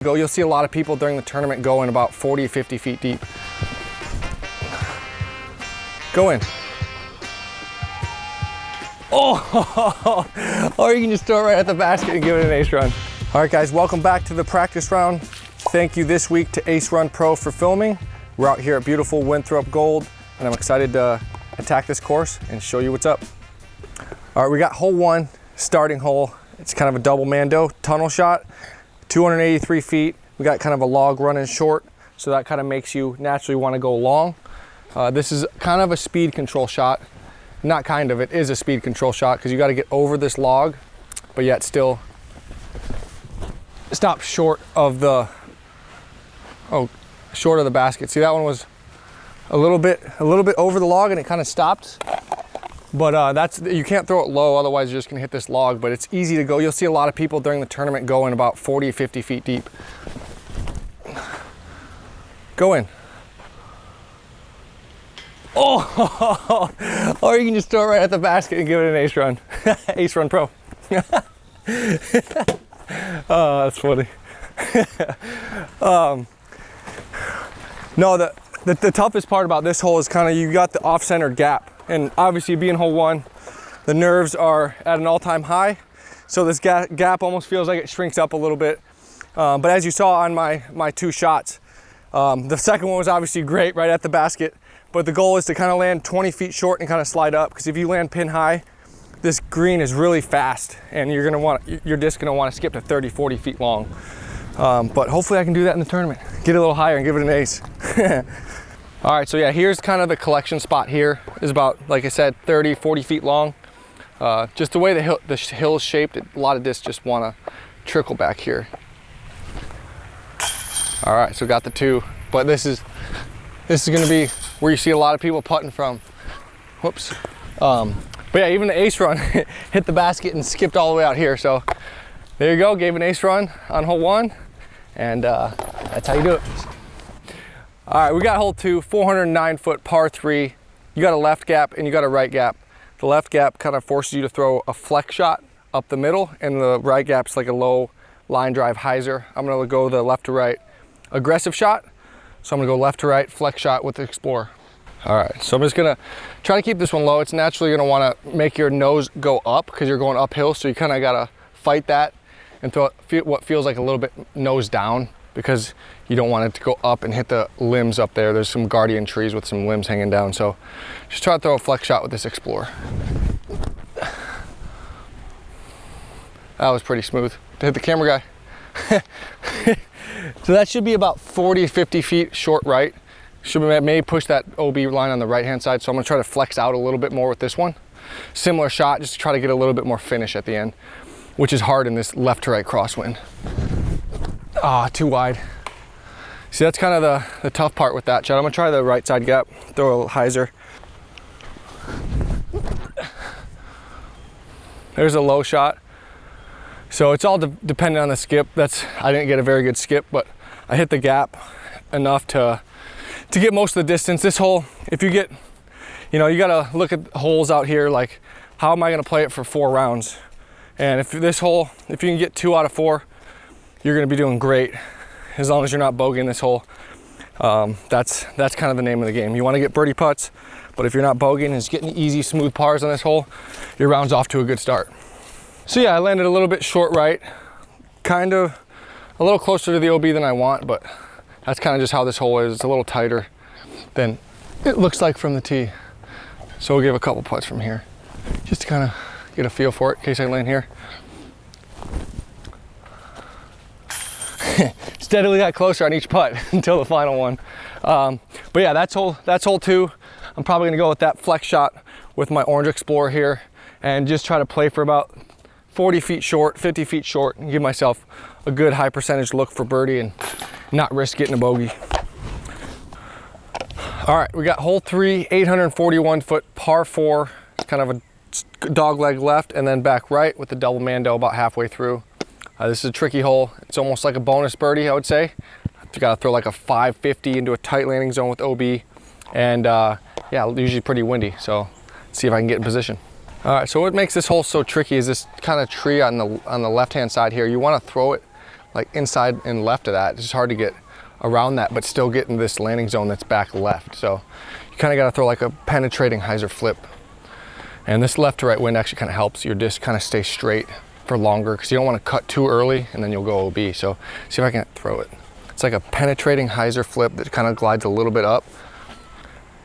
You'll see a lot of people during the tournament going about 40, 50 feet deep. Go in. Oh, or you can just throw it right at the basket and give it an ace run. All right, guys, welcome back to the practice round. Thank you this week to Ace Run Pro for filming. We're out here at beautiful Winthrop Gold, and I'm excited to attack this course and show you what's up. All right, we got hole one, starting hole. It's kind of a double mando tunnel shot. 283 feet. We got kind of a log running short, so that kind of makes you naturally want to go long. This is kind of a speed control shot. Not kind of, it is a speed control shot because you got to get over this log, but yet still stop short of the, short of the basket. See, that one was a little bit over the log and it kind of stopped. But you can't throw it low, otherwise you're just gonna hit this log, but it's easy to go. You'll see a lot of people during the tournament going about 40, 50 feet deep. Go in. Oh, or you can just throw it right at the basket and give it an ace run. Ace Run Pro. Oh, that's funny. No, the toughest part about this hole is kind of you got the off-centered gap. And obviously being hole one, the nerves are at an all-time high. So this gap almost feels like it shrinks up a little bit. But as you saw on my two shots, the second one was obviously great right at the basket. But the goal is to kind of land 20 feet short and kind of slide up. Because if you land pin high, this green is really fast and your disc gonna want to skip to 30, 40 feet long. But hopefully I can do that in the tournament. Get a little higher and give it an ace. All right, so yeah, here's kind of the collection spot here. Is about, like I said, 30, 40 feet long. Just the way the hill is shaped, a lot of discs just wanna trickle back here. All right, so got the two, but this is gonna be where you see a lot of people putting from. Whoops. But yeah, even the ace run hit the basket and skipped all the way out here. So there you go, gave an ace run on hole one, and that's how you do it. All right, we got hole two, 409 foot par three. You got a left gap and you got a right gap. The left gap kind of forces you to throw a flex shot up the middle, and the right gap's like a low line drive hyzer. I'm gonna go the left to right aggressive shot. So I'm gonna go left to right flex shot with the Explorer. All right, so I'm just gonna try to keep this one low. It's naturally gonna wanna make your nose go up because you're going uphill, so you kind of gotta fight that and throw what feels like a little bit nose down, because you don't want it to go up and hit the limbs up there. There's some guardian trees with some limbs hanging down. So just try to throw a flex shot with this Explorer. That was pretty smooth. To hit the camera guy. So that should be about 40, 50 feet short right. Should be, maybe push that OB line on the right-hand side. So I'm gonna try to flex out a little bit more with this one. Similar shot, just to try to get a little bit more finish at the end, which is hard in this left to right crosswind. Ah, too wide. See, that's kind of the tough part with that shot. I'm gonna try the right side gap, throw a little hyzer. There's a low shot. So it's all dependent on the skip. I didn't get a very good skip, but I hit the gap enough to get most of the distance. This hole, if you get, you gotta look at holes out here, like how am I gonna play it for 4 rounds? And if this hole, if you can get 2 out of 4, you're gonna be doing great, as long as you're not bogeying this hole. That's kind of the name of the game. You wanna get birdie putts, but if you're not bogeying and just getting easy, smooth pars on this hole, your round's off to a good start. So yeah, I landed a little bit short right, kind of a little closer to the OB than I want, but that's kind of just how this hole is. It's a little tighter than it looks like from the tee. So we'll give a couple putts from here, just to kind of get a feel for it in case I land here. Steadily got closer on each putt until the final one. But yeah, that's hole two. I'm probably gonna go with that flex shot with my orange Explorer here and just try to play for about 40 feet short, 50 feet short, and give myself a good high percentage look for birdie and not risk getting a bogey. All right, we got hole three, 841 foot par four, kind of a dog leg left and then back right with the double mando about halfway through. This is a tricky hole. It's almost like a bonus birdie, I would say. You gotta throw like a 550 into a tight landing zone with OB. And yeah, usually pretty windy. So see if I can get in position. All right, so what makes this hole so tricky is this kind of tree on the left-hand side here. You want to throw it like inside and left of that. It's just hard to get around that, but still get in this landing zone that's back left. So you kind of got to throw like a penetrating hyzer flip. And this left to right wind actually kind of helps your disc kind of stay straight for longer, because you don't want to cut too early and then you'll go OB. So see if I can throw it. It's like a penetrating hyzer flip that kind of glides a little bit up,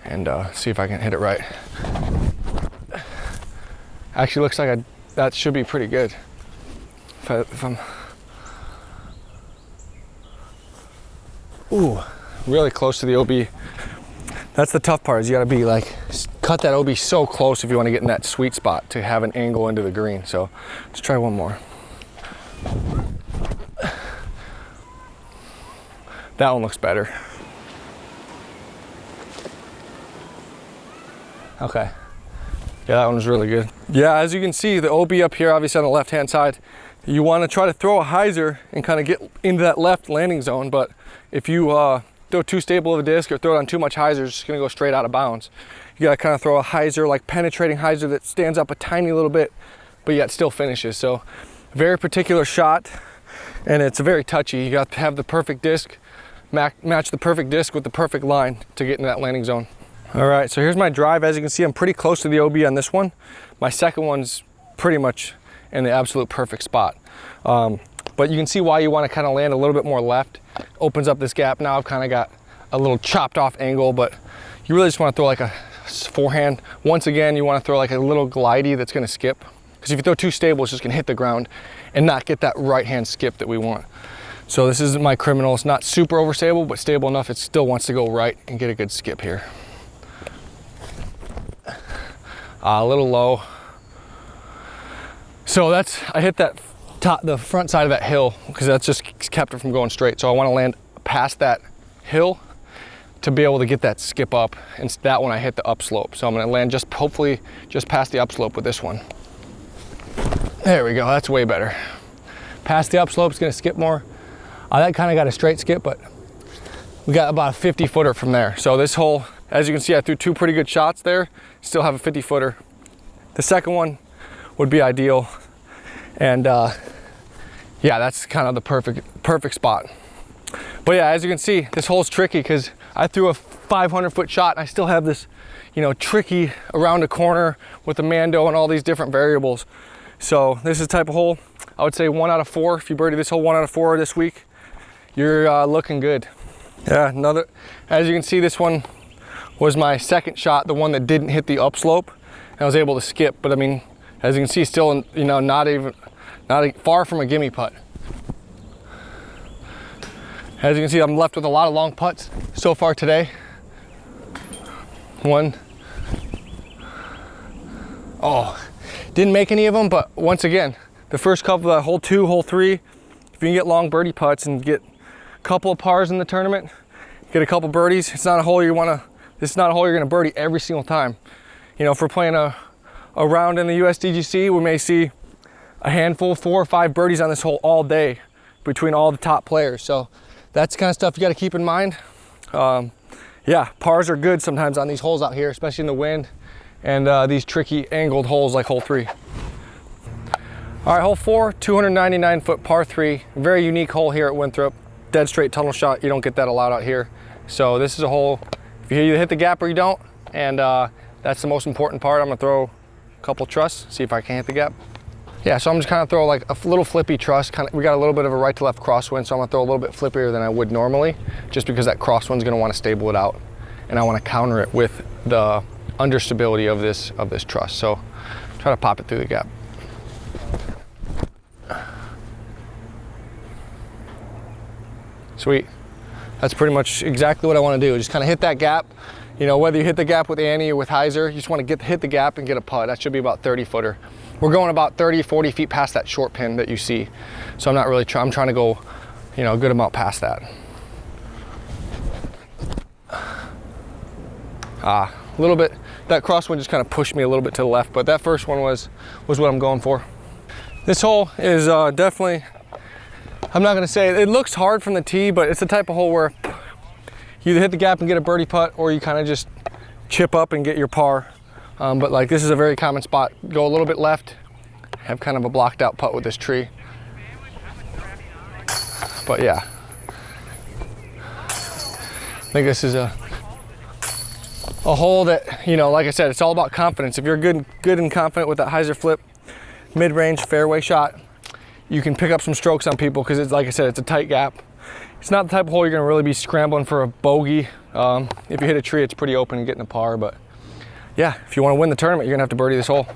and see if I can hit it right. Actually looks like that should be pretty good. If I'm, ooh, really close to the OB. That's the tough part, is you gotta be like, cut that OB so close if you wanna get in that sweet spot to have an angle into the green. So let's try one more. That one looks better. Okay. Yeah, that one was really good. Yeah, as you can see, the OB up here, obviously on the left-hand side, you want to try to throw a hyzer and kind of get into that left landing zone. But if you throw too stable of a disc or throw it on too much hyzer, it's just going to go straight out of bounds. You got to kind of throw a hyzer, like penetrating hyzer that stands up a tiny little bit, but yet still finishes. So very particular shot, and it's very touchy. You got to have the perfect disc, match the perfect disc with the perfect line to get in that landing zone. All right, so here's my drive. As you can see, I'm pretty close to the OB on this one. My second one's pretty much in the absolute perfect spot. But you can see why you want to kind of land a little bit more left. Opens up this gap. Now I've kind of got a little chopped off angle, but you really just want to throw like a forehand. Once again, you want to throw like a little glidey that's going to skip. Because if you throw too stable, it's just going to hit the ground and not get that right hand skip that we want. So this is my criminal. It's not super overstable, but stable enough it still wants to go right and get a good skip here. A little low. So I hit that the front side of that hill, because that's just kept it from going straight. So I want to land past that hill to be able to get that skip up. And that one I hit the upslope. So I'm going to land hopefully just past the upslope with this one. There we go. That's way better. Past the upslope, it's going to skip more. That kind of got a straight skip, but we got about a 50 footer from there. So this hole, as you can see, I threw two pretty good shots there. Still have a 50 footer. The second one would be ideal. And yeah, that's kind of the perfect spot. But yeah, as you can see, this hole's tricky because I threw a 500-foot shot and I still have this, tricky around a corner with the mando and all these different variables. So this is the type of hole, I would say 1 out of 4. If you birdie this hole 1 out of 4 this week, you're looking good. Yeah, as you can see, this one was my second shot, the one that didn't hit the upslope, and I was able to skip. But I mean, as you can see, still, not far from a gimme putt. As you can see, I'm left with a lot of long putts so far today. Didn't make any of them, but once again, the first couple of hole 2, hole 3, if you can get long birdie putts and get a couple of pars in the tournament, get a couple birdies, this is not a hole you're gonna birdie every single time. If we're playing a round in the USDGC, we may see a handful, 4 or 5 birdies on this hole all day between all the top players. So that's the kind of stuff you got to keep in mind. Yeah, pars are good sometimes on these holes out here, especially in the wind and these tricky angled holes like hole 3. All right, hole 4, 299-foot par 3. Very unique hole here at Winthrop. Dead straight tunnel shot. You don't get that a lot out here. So this is a hole, if you either hit the gap or you don't, and that's the most important part. I'm gonna throw a couple truss, see if I can hit the gap. Yeah, so I'm just kind of throw like a little flippy truss. We got a little bit of a right to left crosswind, so I'm gonna throw a little bit flippier than I would normally, just because that crosswind's gonna want to stable it out, and I want to counter it with the understability of this truss. So try to pop it through the gap. Sweet. That's pretty much exactly what I want to do. Just kind of hit that gap. Whether you hit the gap with Annie or with hyzer, you just want to hit the gap and get a putt. That should be about 30 footer. We're going about 30, 40 feet past that short pin that you see. So I'm not really I'm trying to go, a good amount past that. A little bit, that crosswind just kind of pushed me a little bit to the left, but that first one was what I'm going for. This hole is definitely, I'm not gonna say, it looks hard from the tee, but it's the type of hole where you either hit the gap and get a birdie putt, or you kind of just chip up and get your par. But like, this is a very common spot. Go a little bit left, have kind of a blocked out putt with this tree. But yeah, I think this is a hole that, you know, like I said, it's all about confidence. If you're good and confident with that hyzer flip, mid-range fairway shot, you can pick up some strokes on people because it's, like I said, it's a tight gap. It's not the type of hole you're gonna really be scrambling for a bogey. If you hit a tree, it's pretty open and getting a par, but yeah, if you wanna win the tournament, you're gonna have to birdie this hole.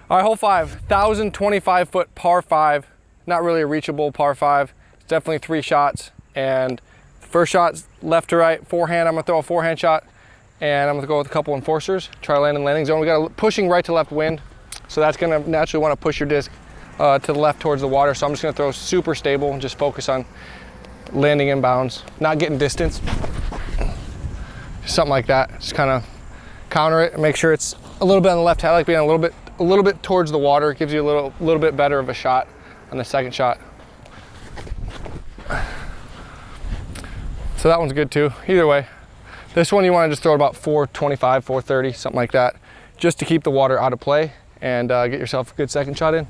All right, hole 5, 1,025 foot par 5. Not really a reachable par 5. It's definitely 3 shots, and the first shot's left to right, forehand. I'm gonna throw a forehand shot, and I'm gonna go with a couple enforcers, try landing landing zone. We got a pushing right to left wind, so that's gonna naturally wanna push your disc to the left towards the water. So I'm just gonna throw super stable and just focus on landing inbounds, not getting distance. Something like that, just kind of counter it and make sure it's a little bit on the left. I like being a little bit towards the water. It gives you a little bit better of a shot on the second shot. So that one's good too. Either way, this one you want to just throw about 425, 430, something like that, just to keep the water out of play and get yourself a good second shot in.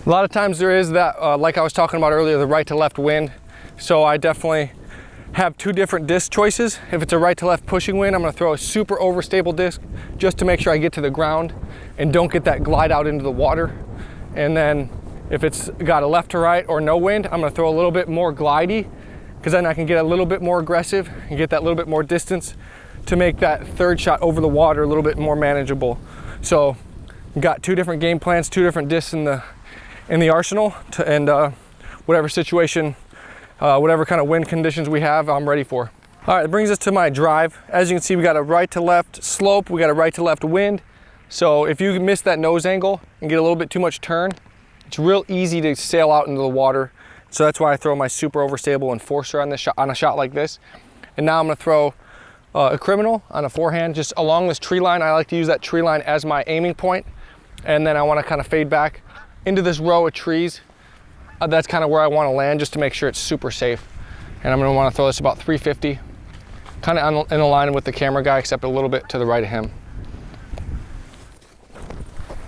A lot of times there is that, like I was talking about earlier, the right to left wind. So I definitely have 2 different disc choices. If it's a right to left pushing wind, I'm gonna throw a super overstable disc just to make sure I get to the ground and don't get that glide out into the water. And then if it's got a left to right or no wind, I'm gonna throw a little bit more glidey, because then I can get a little bit more aggressive and get that little bit more distance to make that third shot over the water a little bit more manageable. So you've got 2 different game plans, 2 different discs in the arsenal, and whatever situation, whatever kind of wind conditions we have, I'm ready for. All right, it brings us to my drive. As you can see, we got a right to left slope, we got a right to left wind. So if you miss that nose angle and get a little bit too much turn, it's real easy to sail out into the water. So that's why I throw my super overstable enforcer on this shot, on a shot like this. And now I'm gonna throw a criminal on a forehand just along this tree line. I like to use that tree line as my aiming point, and then I want to kind of fade back into this row of trees. That's kind of where I want to land, just to make sure it's super safe. And I'm going to want to throw this about 350, kind of in line with the camera guy, except a little bit to the right of him.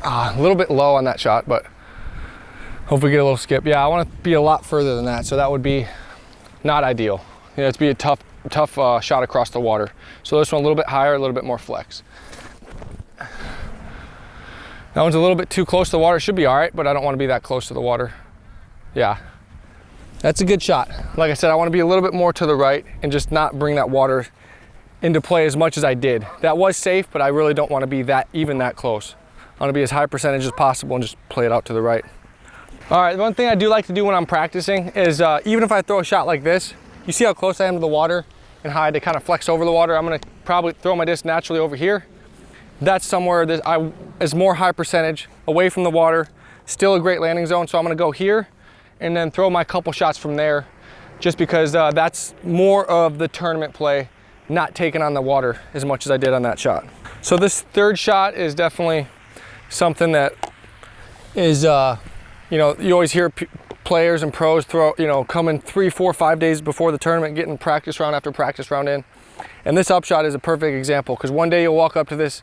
A little bit low on that shot, but hopefully get a little skip. Yeah, I want to be a lot further than that, so that would be not ideal. You know, it's be a tough shot across the water. So this one a little bit higher, a little bit more flex. That one's a little bit too close to the water. It should be all right, but I don't want to be that close to the water. Yeah, that's a good shot. Like I said, I want to be a little bit more to the right and just not bring that water into play as much as I did. That was safe, but I really don't want to be even that close. I want to be as high percentage as possible and just play it out to the right. All right, one thing I do like to do when I'm practicing is even if I throw a shot like this, you see how close I am to the water and how I had to kind of flex over the water. I'm going to probably throw my disc naturally over here. That's somewhere that is more high percentage, away from the water, still a great landing zone. So I'm gonna go here and then throw my couple shots from there, just because that's more of the tournament play, not taking on the water as much as I did on that shot. So this third shot is definitely something that is, you know, you always hear players and pros throw, you know, coming 3, 4, 5 days before the tournament, getting practice round after practice round in. And this upshot is a perfect example, because one day you'll walk up to this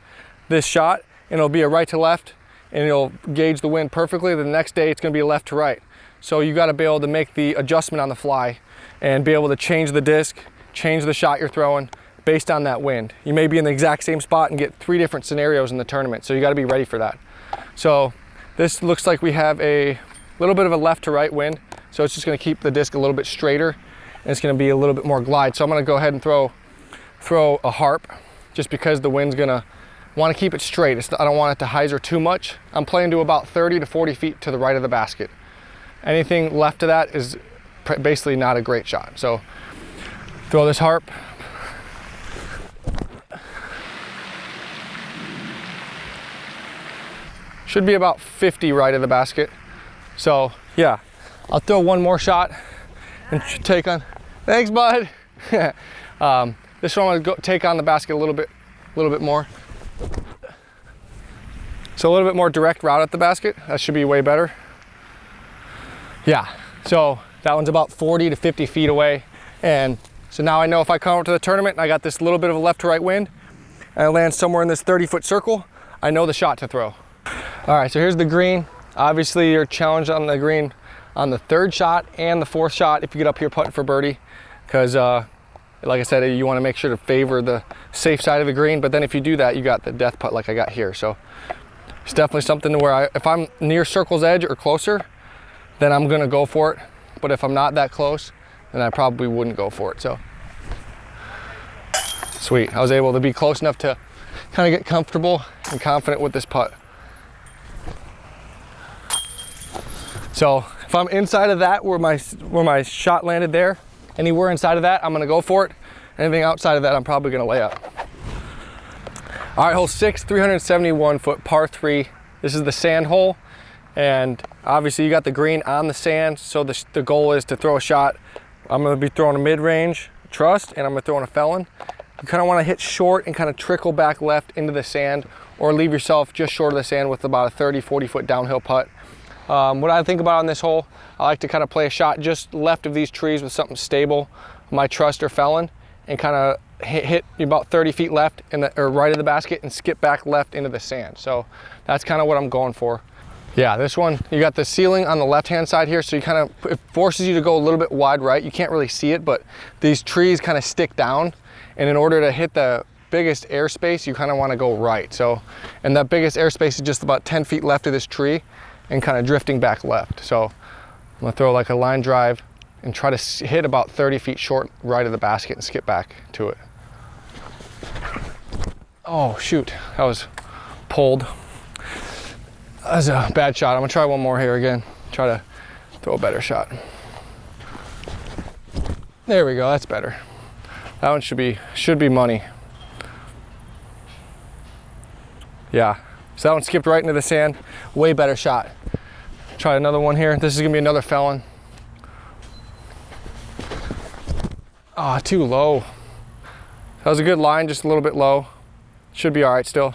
shot and it'll be a right to left and it'll gauge the wind perfectly. The next day it's going to be a left to right. So you got to be able to make the adjustment on the fly and be able to change the disc, change the shot you're throwing based on that wind. You may be in the exact same spot and get 3 different scenarios in the tournament. So you got to be ready for that. So this looks like we have a little bit of a left to right wind. So it's just going to keep the disc a little bit straighter and it's going to be a little bit more glide. So I'm going to go ahead and throw a harp, just because the wind's gonna want to keep it straight. I don't want it to hyzer too much. I'm playing to about 30 to 40 feet to the right of the basket. Anything left of that is basically not a great shot. So throw this harp. Should be about 50 right of the basket. So yeah, I'll throw one more shot and take on. Thanks, bud. This one I'm gonna take on the basket a little bit more. So a little bit more direct route at the basket. That should be way better. Yeah, so that one's about 40 to 50 feet away. And so now I know if I come up to the tournament and I got this little bit of a left to right wind and I land somewhere in this 30-foot circle, I know the shot to throw. All right, so here's the green. Obviously you're challenged on the green on the third shot and the fourth shot if you get up here putting for birdie, because like I said, you want to make sure to favor the safe side of the green, but then if you do that, you got the death putt like I got here. So it's definitely something to where if I'm near circle's edge or closer, then I'm gonna go for it. But if I'm not that close, then I probably wouldn't go for it. So sweet, I was able to be close enough to kind of get comfortable and confident with this putt. So if I'm inside of that, where my shot landed there, anywhere inside of that, I'm gonna go for it. Anything outside of that, I'm probably gonna lay up. All right, hole 6, 371 foot par 3. This is the sand hole, and obviously you got the green on the sand, so the goal is to throw a shot. I'm gonna be throwing a mid-range trust, and I'm gonna throw in a felon. You kind of want to hit short and kind of trickle back left into the sand, or leave yourself just short of the sand with about a 30-40 foot downhill putt. What I think about on this hole, I like to kind of play a shot just left of these trees with something stable, my trust or felon, and kind of hit about 30 feet left or right of the basket and skip back left into the sand. So that's kind of what I'm going for. Yeah, this one, you got the ceiling on the left-hand side here, so you kind of, it forces you to go a little bit wide right. You can't really see it, but these trees kind of stick down, and in order to hit the biggest airspace, you kind of want to go right. So, and that biggest airspace is just about 10 feet left of this tree and kind of drifting back left. So I'm gonna throw like a line drive and try to hit about 30 feet short right of the basket and skip back to it. Oh shoot, that was pulled. That was a bad shot. I'm gonna try one more here again. Try to throw a better shot. There we go, that's better. That one should be money. Yeah, so that one skipped right into the sand. Way better shot. Try another one here. This is gonna be another felon. Ah, too low. That was a good line, just a little bit low. Should be all right still.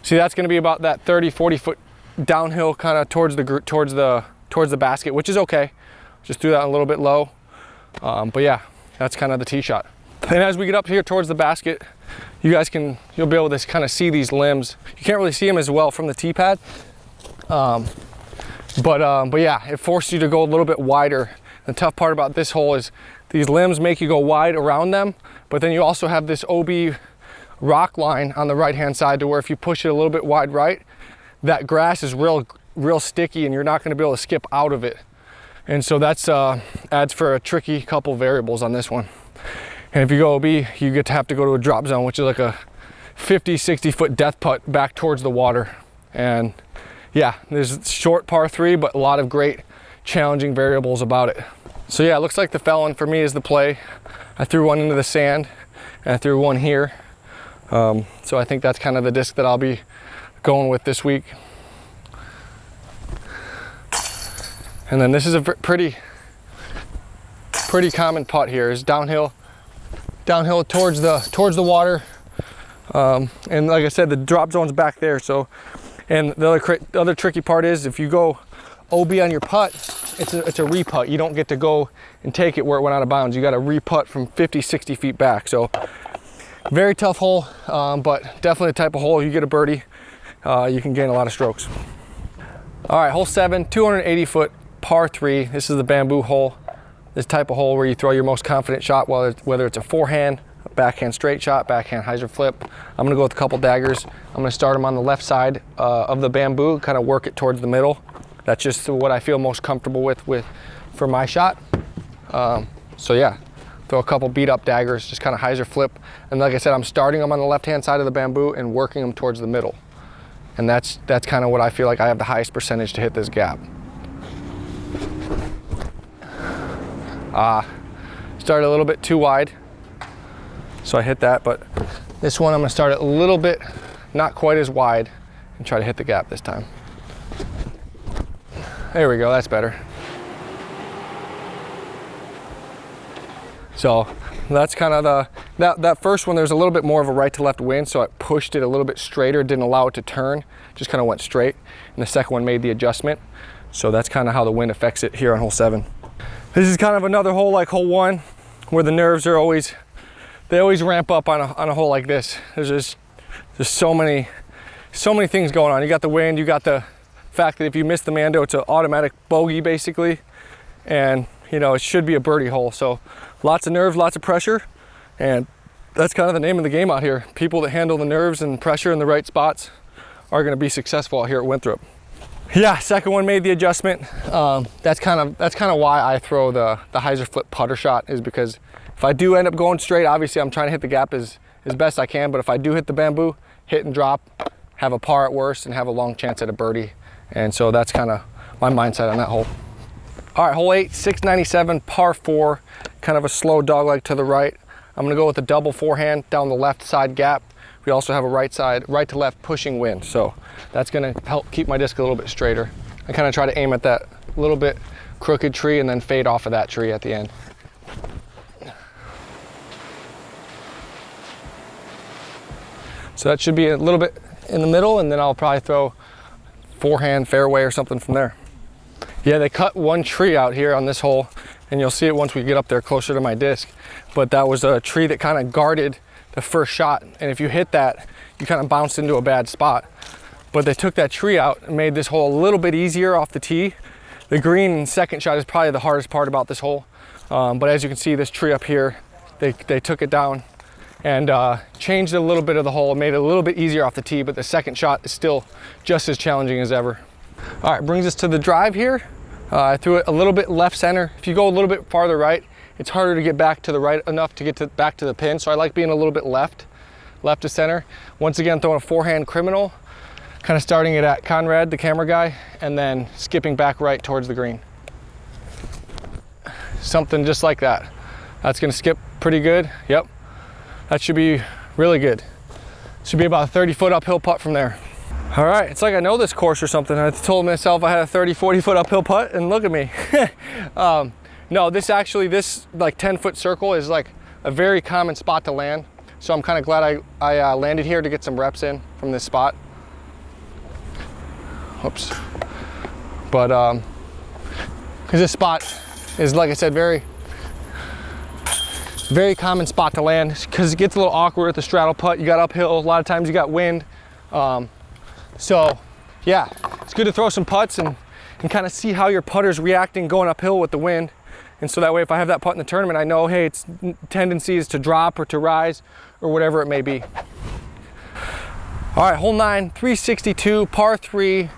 See, that's gonna be about that 30-40 foot downhill kind of towards the basket, which is okay. Just threw that a little bit low. But yeah, that's kind of the tee shot. And as we get up here towards the basket, you'll be able to kind of see these limbs. You can't really see them as well from the tee pad. But yeah, it forces you to go a little bit wider. The tough part about this hole is these limbs make you go wide around them, but then you also have this OB rock line on the right-hand side to where if you push it a little bit wide right, that grass is real sticky and you're not gonna be able to skip out of it. And so that's adds for a tricky couple variables on this one. And if you go OB, you get to have to go to a drop zone, which is like a 50-60 foot death putt back towards the water. And yeah, there's short par 3, but a lot of great challenging variables about it. So yeah, it looks like the felon for me is the play. I threw one into the sand and I threw one here. So I think that's kind of the disc that I'll be going with this week. And then this is a pretty common putt here, is downhill towards the water. And like I said, the drop zone's back there. So, and the other tricky part is if you go OB on your putt, it's a re-putt. You don't get to go and take it where it went out of bounds. You got to re-putt from 50-60 feet back. So very tough hole, but definitely the type of hole you get a birdie, you can gain a lot of strokes. All right, hole 7, 280 foot par 3. This is the bamboo hole. This type of hole where you throw your most confident shot, whether it's a forehand, a backhand straight shot, backhand hyzer flip. I'm gonna go with a couple daggers. I'm gonna start them on the left side of the bamboo, kind of work it towards the middle. That's just what I feel most comfortable with for my shot. So yeah, throw a couple beat up daggers, just kind of hyzer flip. And like I said, I'm starting them on the left-hand side of the bamboo and working them towards the middle. And that's kind of what I feel like I have the highest percentage to hit this gap. Started a little bit too wide, so I hit that, but this one I'm gonna start it a little bit, not quite as wide, and try to hit the gap this time. There we go, that's better. So that's kind of that first one, there's a little bit more of a right to left wind, so I pushed it a little bit straighter, didn't allow it to turn, just kind of went straight. And the second one made the adjustment. So that's kind of how the wind affects it here on hole 7. This is kind of another hole like hole 1, where the nerves are always ramp up on a hole like this. There's so many things going on. You got the wind, you got the fact that if you miss the mando, it's an automatic bogey basically. And you know, it should be a birdie hole. So lots of nerves, lots of pressure. And that's kind of the name of the game out here. People that handle the nerves and pressure in the right spots are gonna be successful out here at Winthrop. Yeah, second one made the adjustment. That's kind of why I throw the hyzer flip putter shot, is because if I do end up going straight, obviously I'm trying to hit the gap as best I can, but if I do hit the bamboo, hit and drop, have a par at worst, and have a long chance at a birdie. And so that's kind of my mindset on that hole. All right, hole 8, 697, par 4, kind of a slow dog leg to the right. I'm gonna go with a double forehand down the left side gap. We also have a right to left pushing wind. So that's gonna help keep my disc a little bit straighter. I kind of try to aim at that little bit crooked tree and then fade off of that tree at the end. So that should be a little bit in the middle, and then I'll probably throw forehand fairway or something from there. Yeah, they cut one tree out here on this hole, and you'll see it once we get up there closer to my disc. But that was a tree that kind of guarded the first shot, and if you hit that, you kind of bounced into a bad spot. But they took that tree out and made this hole a little bit easier off the tee. The green and second shot is probably the hardest part about this hole. But as you can see, this tree up here, they took it down and changed a little bit of the hole, made it a little bit easier off the tee, but the second shot is still just as challenging as ever. All right, brings us to the drive here. I threw it a little bit left center. If you go a little bit farther right, it's harder to get back to the right enough to get back to the pin. So I like being a little bit left to center. Once again, throwing a forehand criminal, kind of starting it at Conrad, the camera guy, and then skipping back right towards the green. Something just like that. That's gonna skip pretty good. Yep, that should be really good. Should be about a 30-foot uphill putt from there. All right, it's like I know this course or something. I told myself I had a 30, 40-foot uphill putt, and look at me. No, this like 10-foot circle is like a very common spot to land. So I'm kind of glad I landed here to get some reps in from this spot. Whoops. But, because this spot is, like I said, very common spot to land, because it gets a little awkward at the straddle putt. You got uphill, a lot of times you got wind. So yeah, it's good to throw some putts and kind of see how your putter's reacting going uphill with the wind. And so that way, if I have that putt in the tournament, I know, hey, its tendency is to drop or to rise or whatever it may be. All right, hole 9, 362, par 3.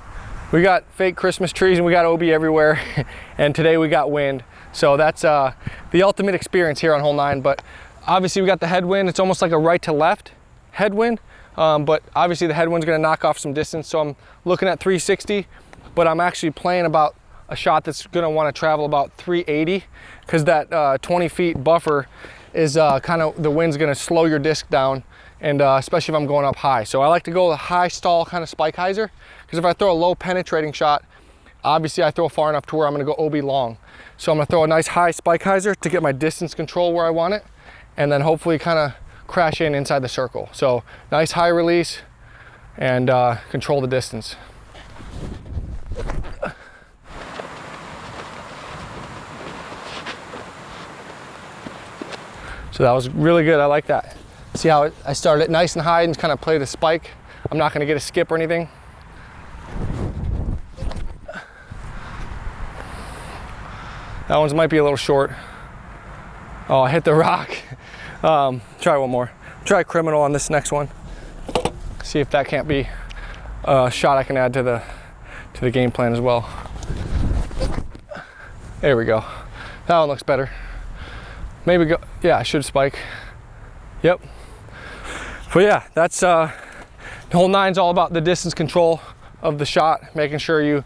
We got fake Christmas trees and we got OB everywhere. And today we got wind. So that's the ultimate experience here on hole 9. But obviously we got the headwind. It's almost like a right to left headwind. But obviously the headwind's gonna knock off some distance. So I'm looking at 360, but I'm actually playing about a shot that's gonna wanna travel about 380, because that 20 feet buffer is kind of, the wind's gonna slow your disc down, and especially if I'm going up high. So I like to go with a high stall kind of spike hyzer, because if I throw a low penetrating shot, obviously I throw far enough to where I'm gonna go OB long. So I'm gonna throw a nice high spike hyzer to get my distance control where I want it, and then hopefully kind of crash in inside the circle. So nice high release and control the distance. So that was really good. I like that. See how I started it nice and high and kind of play the spike. I'm not going to get a skip or anything. That one's might be a little short. Oh, I hit the rock. Try one more. Try criminal on this next one. See if that can't be a shot I can add to the game plan as well. There we go. That one looks better. Maybe go, yeah, I should spike. Yep. But yeah, that's hole 9's all about the distance control of the shot, making sure you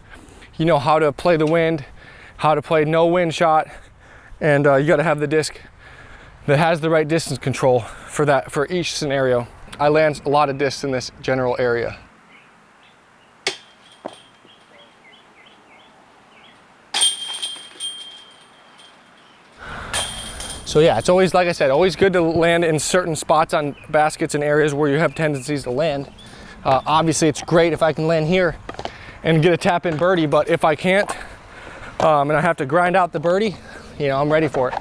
know how to play the wind, how to play no wind shot, and you got to have the disc that has the right distance control for each scenario. I land a lot of discs in this general area. So yeah, it's always, like I said, always good to land in certain spots on baskets and areas where you have tendencies to land. Obviously it's great if I can land here and get a tap in birdie, but if I can't, and I have to grind out the birdie, you know, I'm ready for it.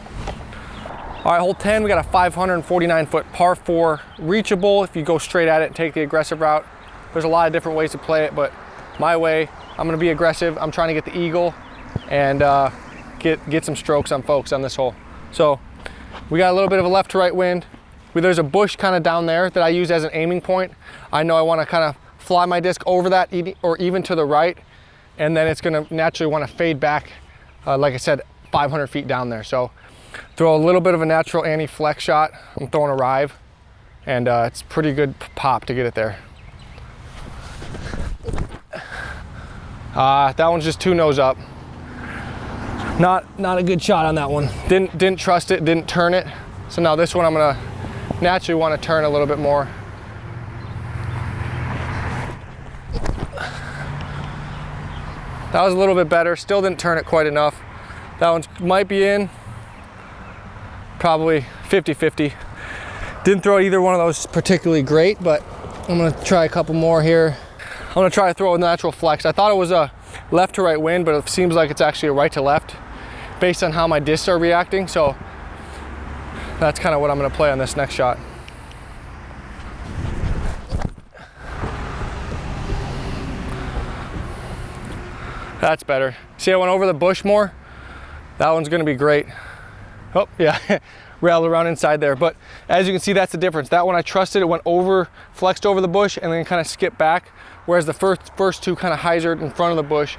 All right, hole 10, we got a 549-foot par 4, reachable if you go straight at it and take the aggressive route. There's a lot of different ways to play it, but my way. I'm gonna be aggressive. I'm trying to get the eagle and get some strokes on folks on this hole. So we got a little bit of a left to right wind. There's a bush kind of down there that I use as an aiming point. I know I want to kind of fly my disc over that or even to the right, and then it's going to naturally want to fade back, like I said, 500 feet down there. So throw a little bit of a natural anti-flex shot. I'm throwing a rive, and it's pretty good pop to get it there. That one's just two nose up. Not a good shot on that one. Didn't trust it, didn't turn it. So now this one I'm gonna naturally want to turn a little bit more. That was a little bit better. Still didn't turn it quite enough. That one might be in. Probably 50-50. Didn't throw either one of those particularly great, but I'm gonna try a couple more here. I'm gonna try to throw a natural flex. I thought it was a left to right wind, but it seems like it's actually a right to left based on how my discs are reacting. So that's kind of what I'm gonna play on this next shot. That's better. See, I went over the bush more. That one's gonna be great. Oh yeah, railed around inside there. But as you can see, that's the difference. That one I trusted, it went over, flexed over the bush and then kind of skipped back. Whereas the first two kind of hyzered in front of the bush.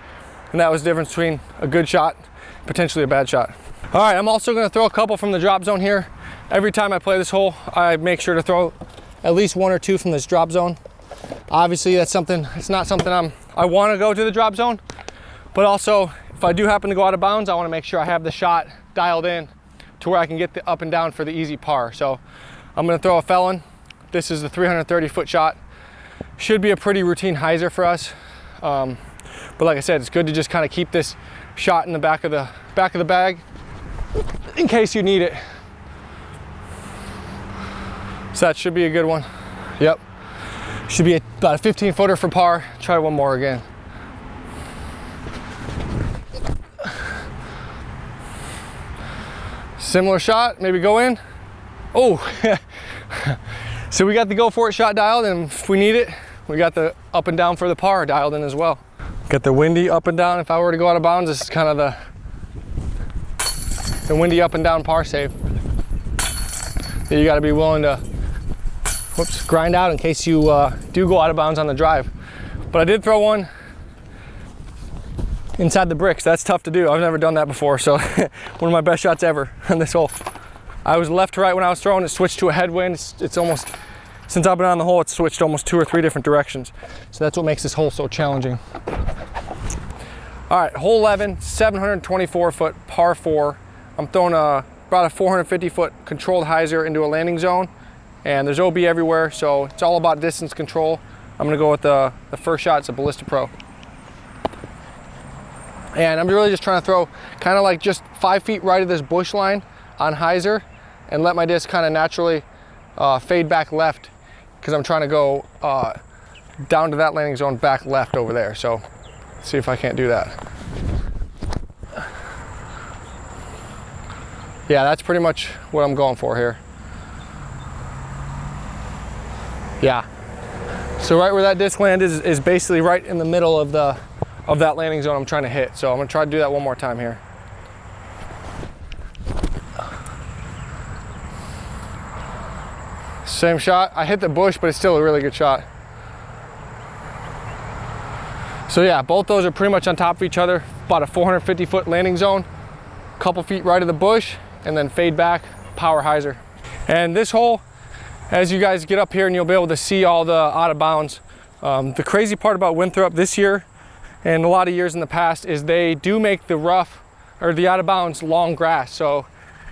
And that was the difference between a good shot, potentially a bad shot. All right, I'm also gonna throw a couple from the drop zone here. Every time I play this hole, I make sure to throw at least one or two from this drop zone. Obviously that's something, it's not something I wanna go to the drop zone, but also if I do happen to go out of bounds, I wanna make sure I have the shot dialed in to where I can get the up and down for the easy par. So I'm gonna throw a felon. This is the 330-foot shot. Should be a pretty routine hyzer for us. But like I said, it's good to just kind of keep this shot in the back of the bag in case you need it. So that should be a good one. Yep. Should be about a 15-footer for par. Try one more again. Similar shot, maybe go in. Oh, so we got the go for it shot dialed, and if we need it, we got the up and down for the par dialed in as well. Got the windy up and down. If I were to go out of bounds, this is kind of the windy up and down par save. You got to be willing to, grind out in case you do go out of bounds on the drive. But I did throw one inside the bricks. That's tough to do. I've never done that before, so one of my best shots ever on this hole. I was left to right when I was throwing. It switched to a headwind. It's almost, since I've been on the hole, it's switched almost 2 or 3 different directions. So that's what makes this hole so challenging. All right, hole 11, 724-foot par 4. I'm throwing about a 450-foot controlled hyzer into a landing zone, and there's OB everywhere, so it's all about distance control. I'm gonna go with the first shot. It's a Ballista Pro. And I'm really just trying to throw kind of like just 5 feet right of this bush line on hyzer and let my disc kind of naturally fade back left, because I'm trying to go down to that landing zone back left over there. So let's see if I can't do that. Yeah, that's pretty much what I'm going for here. Yeah. So right where that disc land is basically right in the middle of that landing zone I'm trying to hit. So I'm gonna try to do that one more time here. Same shot. I hit the bush, but it's still a really good shot. So yeah, both those are pretty much on top of each other. About a 450-foot landing zone, a couple feet right of the bush, and then fade back, power hyzer. And this hole, as you guys get up here and you'll be able to see all the out of bounds. The crazy part about Winthrop this year and a lot of years in the past is they do make the rough or the out of bounds long grass. So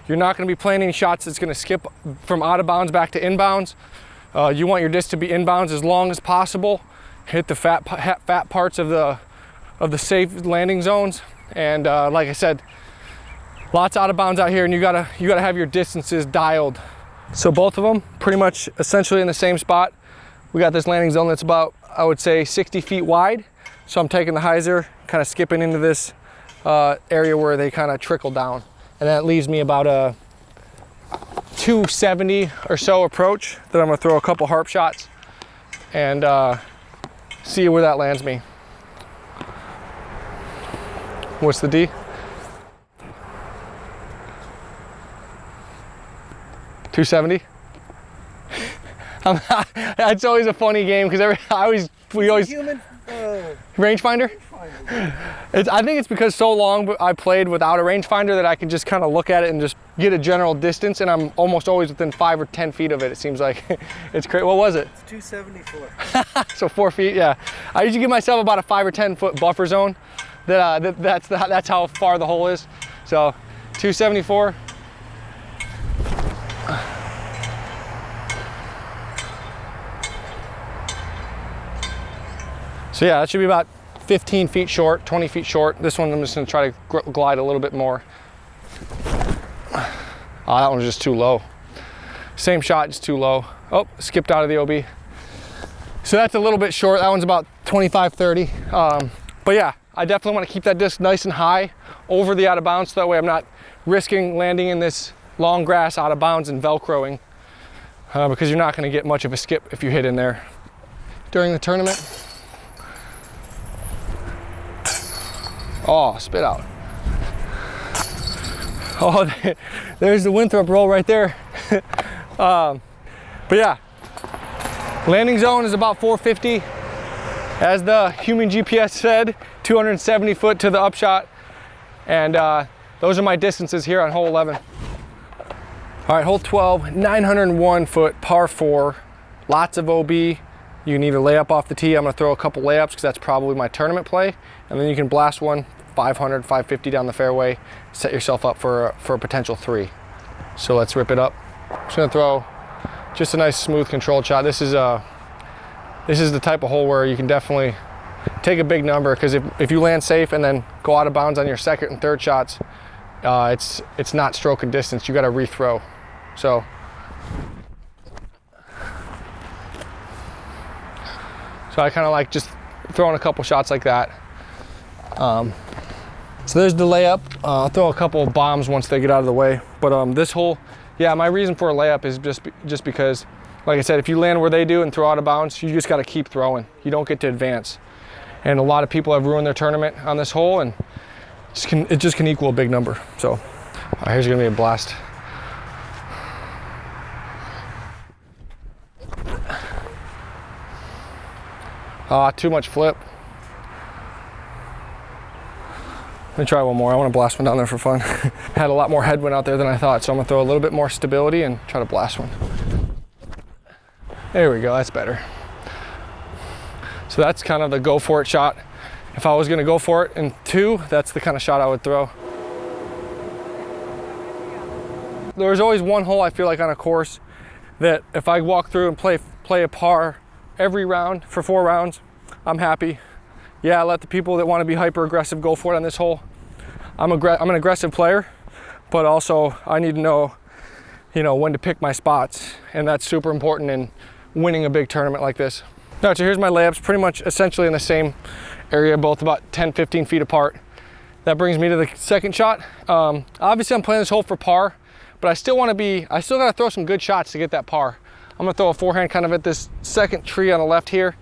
you're not going to be playing any shots that's going to skip from out of bounds back to inbounds. You want your disc to be inbounds as long as possible. Hit the fat parts of the safe landing zones. And like I said, lots out of bounds out here, and you gotta have your distances dialed. So both of them pretty much essentially in the same spot. We got this landing zone that's about, I would say, 60 feet wide. So I'm taking the hyzer, kind of skipping into this area where they kind of trickle down. And that leaves me about a 270 or so approach that I'm gonna throw a couple harp shots and see where that lands me. What's the D? 270. It's always a funny game because we always rangefinder. I think it's because so long I played without a rangefinder that I can just kind of look at it and just get a general distance, and I'm almost always within 5 or 10 feet of it. It seems like it's crazy. What was it? It's 274. So 4 feet. Yeah, I usually give myself about a 5 or 10 foot buffer zone. That's how far the hole is. So 274. So yeah, that should be about 15 feet short, 20 feet short. This one I'm just gonna try to glide a little bit more. Oh, that one's just too low. Same shot, just too low. Oh, skipped out of the OB. So that's a little bit short. That one's about 25, 30. But yeah, I definitely wanna keep that disc nice and high over the out of bounds, so that way I'm not risking landing in this long grass out of bounds and Velcroing, because you're not gonna get much of a skip if you hit in there. During the tournament, oh, spit out. Oh, there's the Winthrop roll right there. But yeah, landing zone is about 450. As the human GPS said, 270 foot to the upshot. And those are my distances here on hole 11. All right, hole 12, 901 foot, par 4, lots of OB. You can either lay up off the tee. I'm gonna throw a couple layups because that's probably my tournament play. And then you can blast one 500, 550 down the fairway, set yourself up for a potential 3. So let's rip it up. I'm just gonna throw just a nice smooth controlled shot. This is the type of hole where you can definitely take a big number, because if you land safe and then go out of bounds on your second and third shots, it's not stroke and distance. You gotta rethrow. So I kind of like just throwing a couple shots like that. So there's the layup. I'll throw a couple of bombs once they get out of the way. But this hole, yeah, my reason for a layup is just because, like I said, if you land where they do and throw out of bounds, you just got to keep throwing. You don't get to advance. And a lot of people have ruined their tournament on this hole, and it just can equal a big number. So here's gonna be a blast. Too much flip. Let me try one more. I want to blast one down there for fun. Had a lot more headwind out there than I thought, so I'm gonna throw a little bit more stability and try to blast one. There we go, that's better. So that's kind of the go for it shot. If I was gonna go for it in 2, that's the kind of shot I would throw. There's always one hole I feel like on a course that if I walk through and play a par every round for 4 rounds, I'm happy. Yeah, let the people that want to be hyper aggressive go for it on this hole. I'm an aggressive player, but also I need to know, when to pick my spots, and that's super important in winning a big tournament like this. All right, so here's my layups, pretty much essentially in the same area, both about 10, 15 feet apart. That brings me to the second shot. Obviously I'm playing this hole for par, but I still gotta throw some good shots to get that par. I'm gonna throw a forehand kind of at this second tree on the left here,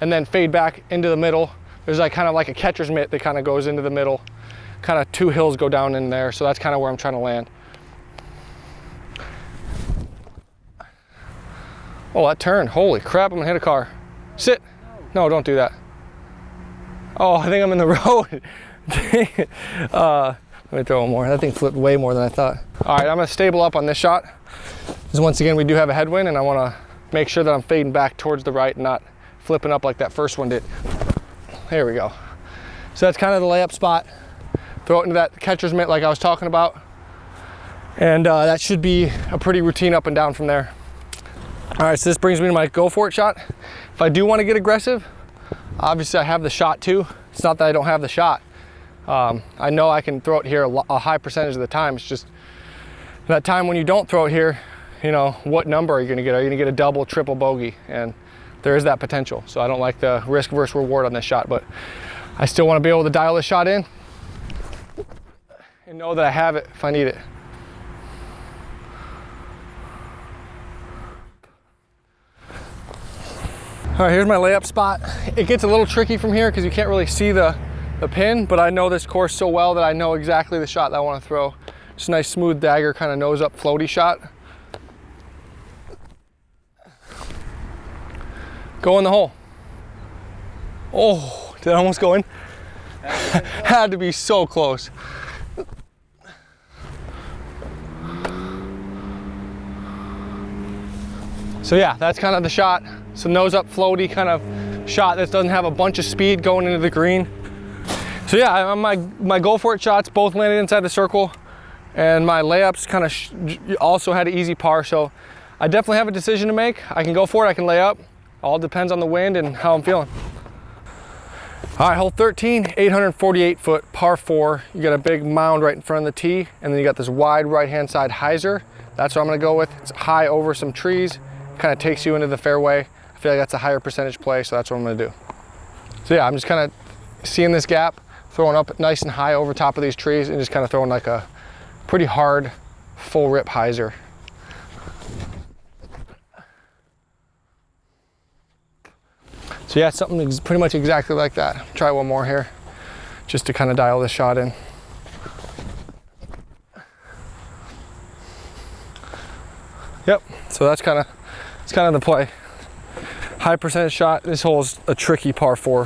and then fade back into the middle. There's kind of like a catcher's mitt that kind of goes into the middle. Kind of 2 hills go down in there, so that's kind of where I'm trying to land. Oh, that turned. Holy crap, I'm gonna hit a car. Sit. No, don't do that. Oh, I think I'm in the road. Let me throw one more. That thing flipped way more than I thought. All right, I'm gonna stable up on this shot. Because once again, we do have a headwind, and I wanna make sure that I'm fading back towards the right and not flipping up like that first one did. There we go. So that's kind of the layup spot. Throw it into that catcher's mitt like I was talking about. And that should be a pretty routine up and down from there. All right, so this brings me to my go for it shot. If I do want to get aggressive, obviously I have the shot too. It's not that I don't have the shot. I know I can throw it here a high percentage of the time. It's just that time when you don't throw it here, what number are you gonna get? Are you gonna get a double, triple bogey? And there is that potential. So I don't like the risk versus reward on this shot, but I still want to be able to dial this shot in and know that I have it if I need it. All right, here's my layup spot. It gets a little tricky from here because you can't really see the the pin, but I know this course so well that I know exactly the shot that I want to throw. Just a nice smooth dagger, kind of nose up floaty shot. Go in the hole. Oh, did I almost go in? Had to be so close. So yeah, that's kind of the shot. So nose up floaty kind of shot that doesn't have a bunch of speed going into the green. So yeah, my go for it shots both landed inside the circle, and my layups kind of also had an easy par. So I definitely have a decision to make. I can go for it, I can lay up. All depends on the wind and how I'm feeling. All right, hole 13, 848 foot, par 4. You got a big mound right in front of the tee, and then you got this wide right-hand side hyzer. That's what I'm gonna go with. It's high over some trees, kind of takes you into the fairway. I feel like that's a higher percentage play, so that's what I'm gonna do. So yeah, I'm just kind of seeing this gap, throwing up nice and high over top of these trees, and just kind of throwing like a pretty hard, full rip hyzer. So yeah, something pretty much exactly like that. Try one more here, just to kind of dial this shot in. Yep, so that's kind of the play. High percentage shot. This hole is a tricky par 4,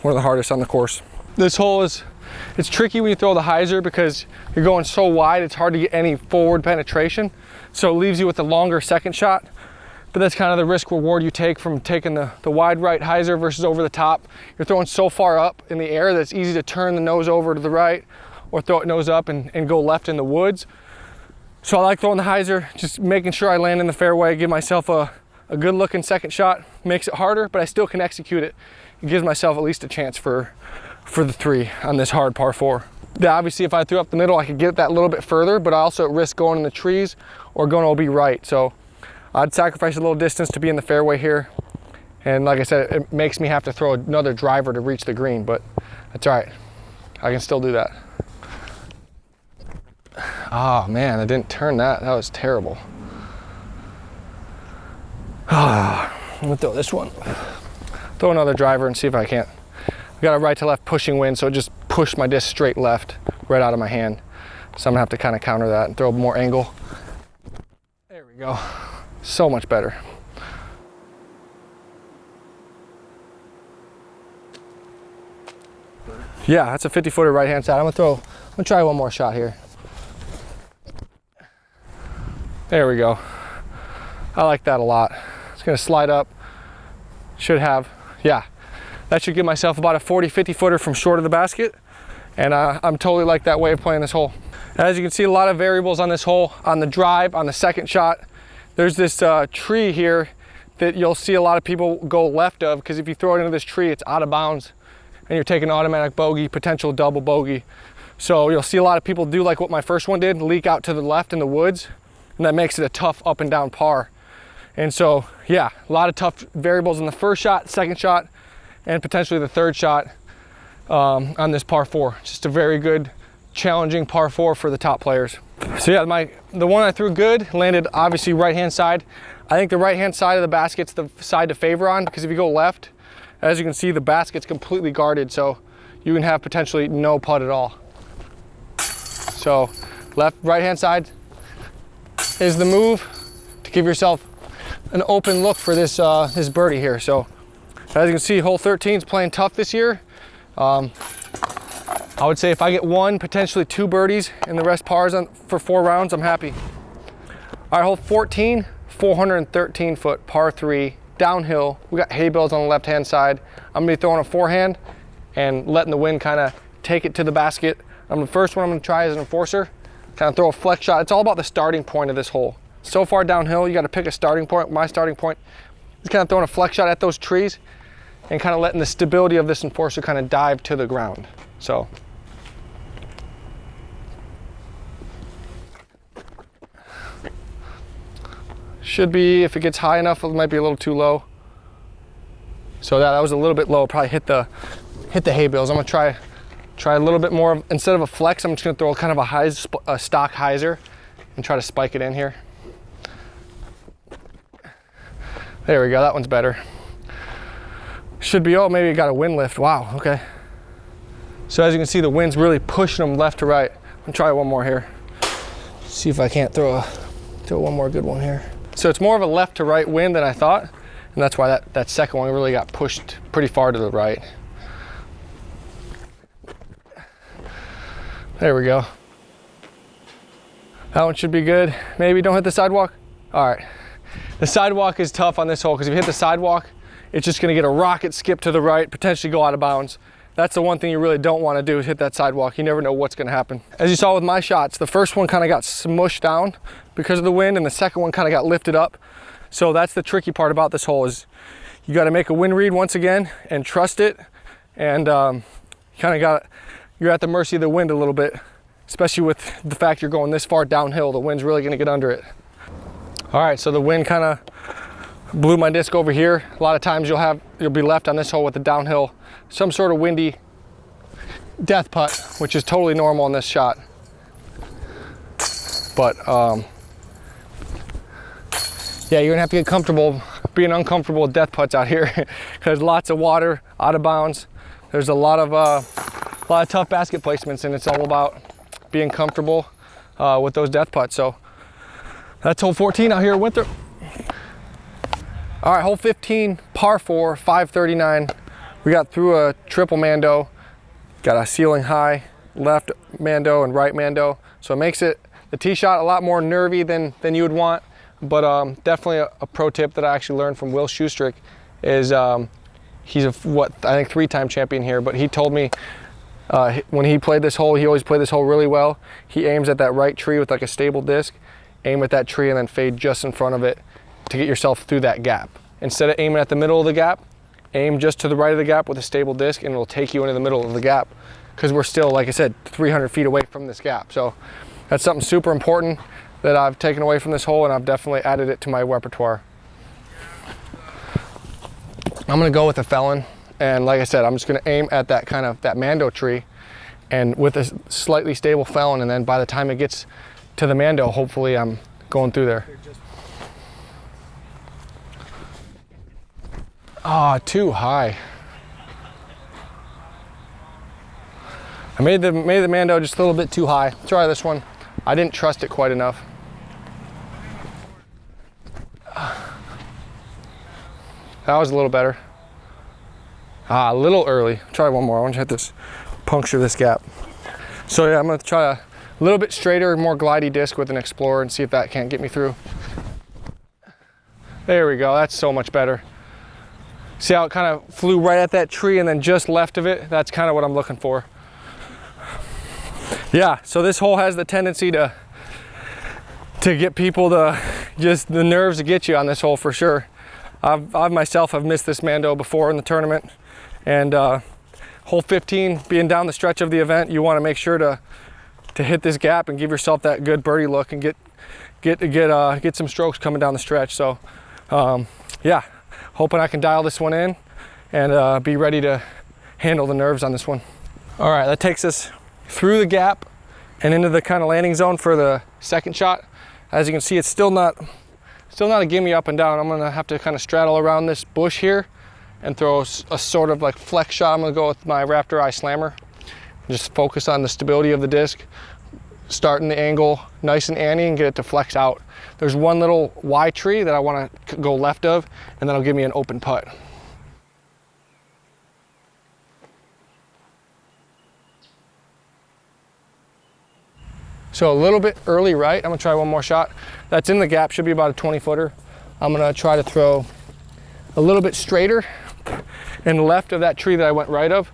one of the hardest on the course. This hole it's tricky when you throw the hyzer because you're going so wide, it's hard to get any forward penetration. So it leaves you with a longer second shot. But that's kind of the risk reward you take from taking the wide right hyzer versus over the top. You're throwing so far up in the air that it's easy to turn the nose over to the right or throw it nose up and go left in the woods. So I like throwing the hyzer, just making sure I land in the fairway, give myself a good looking second shot. Makes it harder, but I still can execute it. It gives myself at least a chance for the 3 on this hard par 4. Yeah, obviously if I threw up the middle, I could get that a little bit further, but I also risk going in the trees or going OB right. So I'd sacrifice a little distance to be in the fairway here. And like I said, it makes me have to throw another driver to reach the green, but that's all right. I can still do that. Oh man, I didn't turn that. That was terrible. I'm gonna throw this one. Throw another driver and see if I can't. I got a right to left pushing wind, so it just pushed my disc straight left, right out of my hand. So I'm gonna have to kind of counter that and throw more angle. There we go. So much better. Yeah, that's a 50-footer right hand side. I'm gonna try one more shot here. There we go. I like that a lot. It's gonna slide up. Should have, yeah. That should give myself about a 40-50 footer from short of the basket. And I'm totally like that way of playing this hole. As you can see, a lot of variables on this hole. On the drive, on the second shot, there's this tree here that you'll see a lot of people go left of, because if you throw it into this tree, it's out of bounds and you're taking automatic bogey, potential double bogey. So you'll see a lot of people do like what my first one did, leak out to the left in the woods, and that makes it a tough up and down par. And so, yeah, a lot of tough variables in the first shot, second shot, and potentially the third shot on this par 4. Just a very good, challenging par 4 for the top players. So yeah, the one I threw good, landed obviously right-hand side. I think the right-hand side of the basket's the side to favor on, because if you go left, as you can see, the basket's completely guarded, so you can have potentially no putt at all. So right-hand side is the move to give yourself an open look for this this birdie here. So as you can see, hole 13 is playing tough this year. I would say if I get 1, potentially 2 birdies and the rest pars for 4 rounds, I'm happy. All right, hole 14, 413 foot, par 3, downhill. We got hay bales on the left-hand side. I'm gonna be throwing a forehand and letting the wind kind of take it to the basket. The first one I'm gonna try is an enforcer, kind of throw a flex shot. It's all about the starting point of this hole. So far downhill, you gotta pick a starting point. My starting point is kind of throwing a flex shot at those trees and kind of letting the stability of this enforcer kind of dive to the ground. So. Should be, if it gets high enough, it might be a little too low. So that was a little bit low, probably hit the hay bales. I'm gonna try a little bit more. Instead of a flex, I'm just gonna throw kind of a stock hyzer and try to spike it in here. There we go, that one's better. Should be, oh, maybe it got a wind lift. Wow, okay. So as you can see, the wind's really pushing them left to right. I'm gonna try one more here. See if I can't throw one more good one here. So it's more of a left to right wind than I thought, and that's why that second one really got pushed pretty far to the right. There we go. That one should be good. Maybe don't hit the sidewalk. All right. The sidewalk is tough on this hole because if you hit the sidewalk, it's just gonna get a rocket skip to the right, potentially go out of bounds. That's the one thing you really don't want to do is hit that sidewalk. You never know what's going to happen. As you saw with my shots, the first one kind of got smushed down because of the wind, and the second one kind of got lifted up. So that's the tricky part about this hole is you got to make a wind read once again and trust it. And you're at the mercy of the wind a little bit, especially with the fact you're going this far downhill. The wind's really going to get under it. All right, so the wind kind of blew my disc over here. A lot of times you'll be left on this hole with the downhill, some sort of windy death putt, which is totally normal in this shot. But yeah, you're gonna have to get comfortable being uncomfortable with death putts out here because lots of water, out of bounds. There's a lot of tough basket placements, and it's all about being comfortable with those death putts. So that's hole 14 out here at Winthrop. All right, hole 15, par 4, 539. We got through a triple mando, got a ceiling high, left mando and right mando. So it makes it, the tee shot, a lot more nervy than you would want, but definitely a pro tip that I actually learned from Will Schustrick is he's I think 3-time champion here, but he told me when he played this hole, he always played this hole really well. He aims at that right tree with like a stable disc, aim at that tree and then fade just in front of it to get yourself through that gap. Instead of aiming at the middle of the gap, aim just to the right of the gap with a stable disc and it'll take you into the middle of the gap because we're still, like I said, 300 feet away from this gap. So that's something super important that I've taken away from this hole, and I've definitely added it to my repertoire. I'm gonna go with a felon, and like I said, I'm just gonna aim at that mando tree and with a slightly stable felon, and then by the time it gets to the mando, hopefully I'm going through there. Ah, too high. I made the mando just a little bit too high. Try this one. I didn't trust it quite enough. That was a little better. A little early. Try one more. I want to hit this, puncture this gap. So yeah, I'm gonna try a little bit straighter, more glidey disc with an Explorer and see if that can't get me through. There we go. That's so much better. See how it kind of flew right at that tree and then just left of it? That's kind of what I'm looking for. Yeah, so this hole has the tendency to get people to just the nerves to get you on this hole for sure. I myself have missed this mando before in the tournament, and hole 15 being down the stretch of the event, you want to make sure to hit this gap and give yourself that good birdie look and get some strokes coming down the stretch. So yeah, hoping I can dial this one in and be ready to handle the nerves on this one. All right, that takes us through the gap and into the kind of landing zone for the second shot. As you can see, it's still not a gimme up and down. I'm gonna have to kind of straddle around this bush here and throw a sort of like flex shot. I'm gonna go with my Raptor Eye Slammer. Just focus on the stability of the disc, starting the angle nice and anty and get it to flex out. There's one little Y tree that I wanna go left of, and that'll give me an open putt. So a little bit early right, I'm gonna try one more shot. That's in the gap, should be about a 20 footer. I'm gonna try to throw a little bit straighter and left of that tree that I went right of.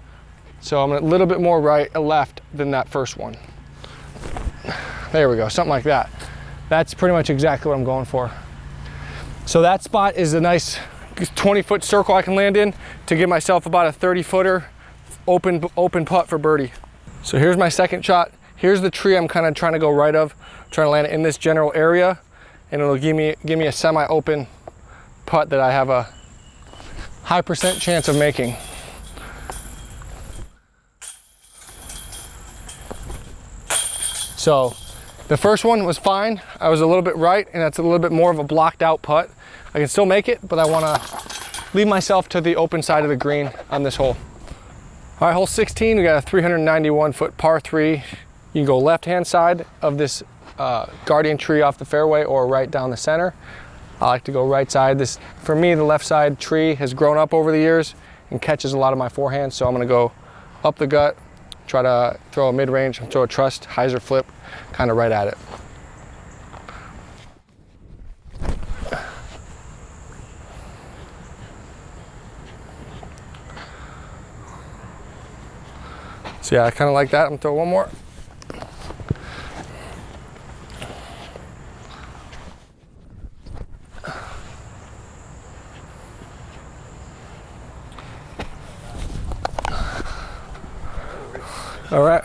So I'm a little bit more right, left than that first one. There we go, something like that. That's pretty much exactly what I'm going for. So that spot is a nice 20-foot circle I can land in to give myself about a 30-footer open putt for birdie. So here's my second shot. Here's the tree I'm kind of trying to go right of, trying to land it in this general area, and it'll give me a semi-open putt that I have a high % chance of making. So the first one was fine. I was a little bit right, and that's a little bit more of a blocked out putt. I can still make it, but I want to leave myself to the open side of the green on this hole. All right, hole 16, we got a 391 foot par 3. You can go left-hand side of this guardian tree off the fairway or right down the center. I like to go right side. This, for me, the left side tree has grown up over the years and catches a lot of my forehand, so I'm gonna go up the gut, try to throw a mid-range, throw a trust, hyzer flip, kind of right at it. So yeah, I kind of like that. I'm gonna throw one more. All right.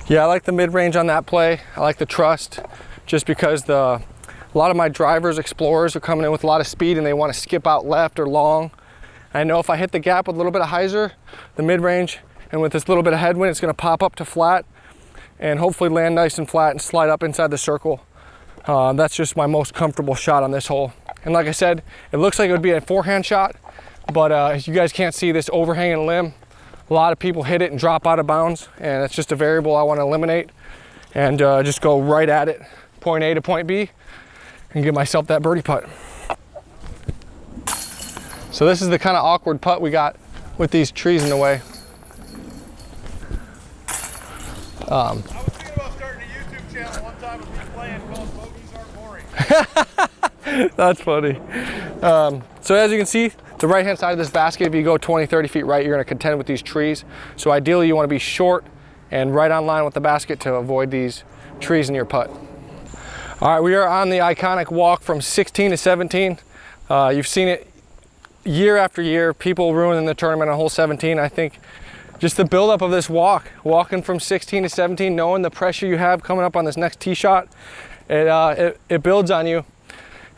Yeah, I like the mid-range on that play. I like the trust, just because a lot of my drivers, explorers, are coming in with a lot of speed and they want to skip out left or long. I know if I hit the gap with a little bit of hyzer, the mid-range, and with this little bit of headwind, it's going to pop up to flat and hopefully land nice and flat and slide up inside the circle. That's just my most comfortable shot on this hole. And like I said, it looks like it would be a forehand shot, but you guys can't see this overhanging limb. A lot of people hit it and drop out of bounds, and it's just a variable I want to eliminate and just go right at it, point A to point B, and give myself that birdie putt. So this is the kind of awkward putt we got with these trees in the way. I was thinking about starting a YouTube channel one time with me playing called Bogeys Aren't Boring. That's funny. So as you can see, the right-hand side of this basket, if you go 20, 30 feet right, you're gonna contend with these trees. So ideally you wanna be short and right on line with the basket to avoid these trees in your putt. All right, we are on the iconic walk from 16 to 17. You've seen it year after year, people ruining the tournament on hole 17. I think just the buildup of this walk, walking from 16 to 17, knowing the pressure you have coming up on this next tee shot, it builds on you.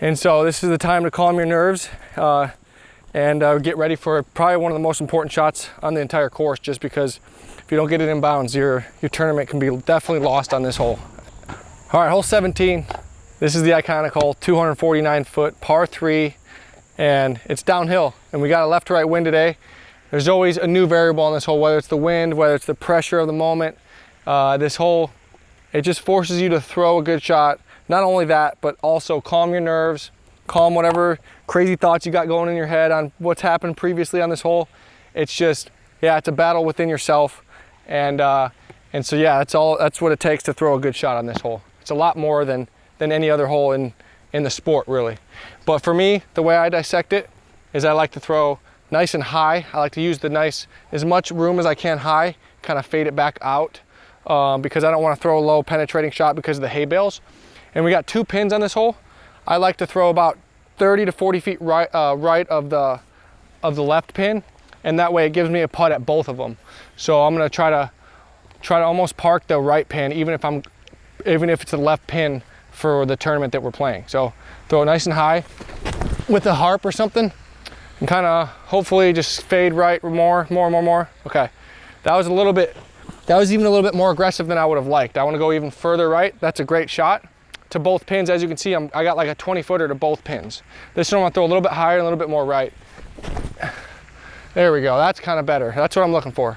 And so this is the time to calm your nerves and get ready for probably one of the most important shots on the entire course, just because if you don't get it in bounds, your tournament can be definitely lost on this hole. All right, hole 17. This is the iconic hole, 249 foot par 3, and it's downhill. And we got a left to right wind today. There's always a new variable on this hole, whether it's the wind, whether it's the pressure of the moment. This hole, it just forces you to throw a good shot. Not only that, but also calm your nerves, calm whatever crazy thoughts you got going in your head on what's happened previously on this hole. It's just, yeah, it's a battle within yourself. And so yeah, that's what it takes to throw a good shot on this hole. It's a lot more than any other hole in the sport, really. But for me, the way I dissect it is I like to throw nice and high. I like to use as much room as I can high, kind of fade it back out because I don't want to throw a low penetrating shot because of the hay bales. And we got 2 pins on this hole. I like to throw about 30 to 40 feet right of the left pin, and that way it gives me a putt at both of them. So I'm gonna try to almost park the right pin, even if it's the left pin for the tournament that we're playing. So throw it nice and high with a harp or something, and kind of hopefully just fade right more. Okay, that was even a little bit more aggressive than I would have liked. I want to go even further right. That's a great shot to both pins. As you can see, I got like a 20-footer to both pins. This one I'm gonna throw a little bit higher and a little bit more right. There we go, that's kind of better. That's what I'm looking for.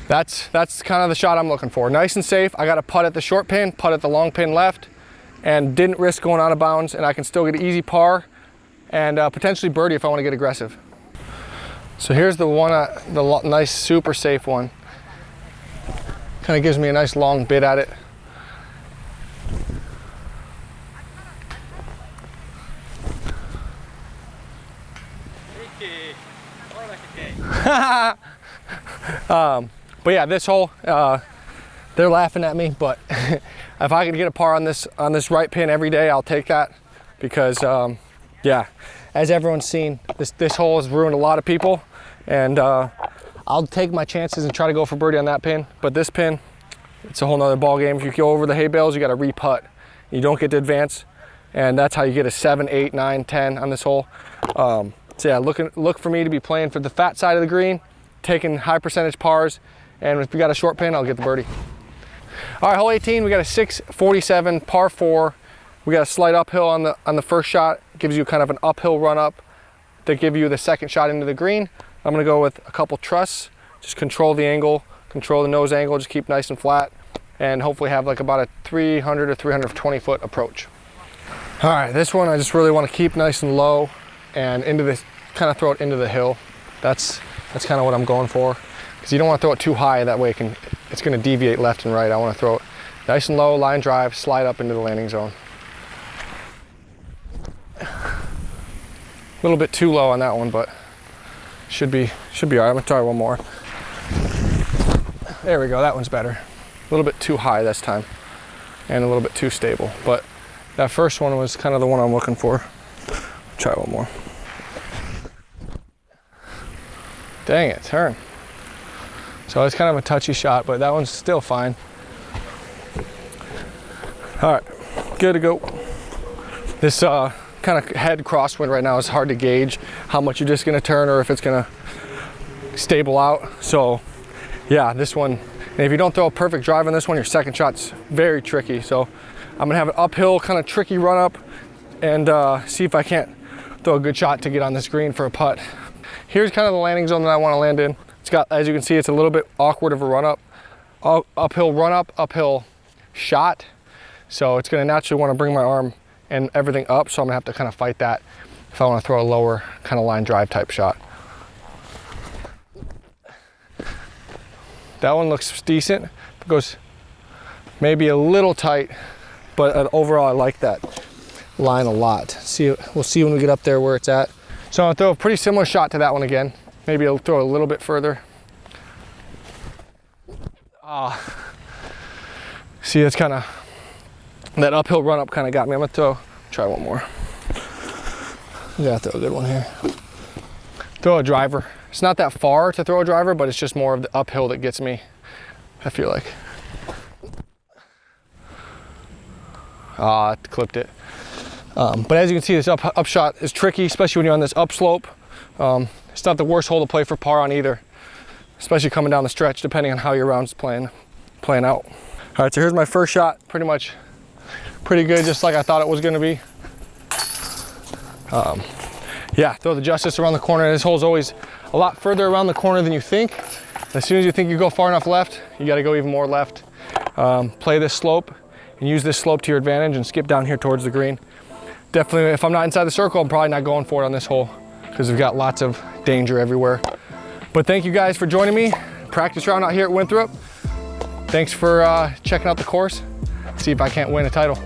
That's kind of the shot I'm looking for. Nice and safe. I got a putt at the short pin, putt at the long pin left, and didn't risk going out of bounds, and I can still get an easy par and potentially birdie if I want to get aggressive. So here's the one, the nice, super safe one. Kind of gives me a nice long bit at it. But yeah, this hole, they're laughing at me, but if I could get a par on this right pin every day, I'll take that, because yeah, as everyone's seen, this hole has ruined a lot of people, and I'll take my chances and try to go for birdie on that pin. But this pin, it's a whole nother ball game. If you go over the hay bales, you got to re-putt. You don't get to advance, and that's how you get a 7, 8, 9, 10 on this hole. So yeah, look for me to be playing for the fat side of the green, taking high percentage pars, and if we got a short pin, I'll get the birdie. All right, hole 18, we got a 647 par 4. We got a slight uphill on the first shot. It gives you kind of an uphill run up to give you the second shot into the green. I'm gonna go with a couple truss, just control the angle, control the nose angle, just keep nice and flat, and hopefully have like about a 300 or 320 foot approach. All right, this one I just really want to keep nice and low and into this, kind of throw it into the hill. That's kind of what I'm going for, because you don't want to throw it too high, that way it's going to deviate left and right. I want to throw it nice and low, line drive, slide up into the landing zone. A little bit too low on that one, but should be all right. I'm gonna try one more. There we go, that one's better. A little bit too high this time and a little bit too stable, but that first one was kind of the one I'm looking for. Try one more. Dang it, turn. So it's kind of a touchy shot, but that one's still fine. All right, good to go. This kind of head crosswind right now is hard to gauge how much you're just gonna turn or if it's gonna stable out. So yeah, this one, and if you don't throw a perfect drive on this one, your second shot's very tricky. So I'm gonna have an uphill kind of tricky run up and see if I can't throw a good shot to get on this green for a putt. Here's kind of the landing zone that I want to land in. It's got, as you can see, it's a little bit awkward of a run up, uphill run up, uphill shot. So it's gonna naturally want to bring my arm and everything up, so I'm gonna have to kind of fight that if I want to throw a lower kind of line drive type shot. That one looks decent. It goes maybe a little tight, but overall I like that line a lot. We'll see when we get up there where it's at. So I'll throw a pretty similar shot to that one again. Maybe I'll throw a little bit further. See, it's kind of, that uphill run up kind of got me. I'm gonna try one more. Yeah, throw a good one here. Throw a driver. It's not that far to throw a driver, but it's just more of the uphill that gets me, I feel like. Clipped it. But as you can see, this up shot is tricky, especially when you're on this upslope. It's not the worst hole to play for par on either, especially coming down the stretch, depending on how your round's playing out. All right, so here's my first shot. Pretty good, just like I thought it was gonna be. Yeah, throw the justice around the corner. This hole's always a lot further around the corner than you think. As soon as you think you go far enough left, you gotta go even more left. Play this slope and use this slope to your advantage and skip down here towards the green. Definitely, if I'm not inside the circle, I'm probably not going for it on this hole because we've got lots of danger everywhere. But thank you guys for joining me. Practice round out here at Winthrop. Thanks for checking out the course. See if I can't win a title.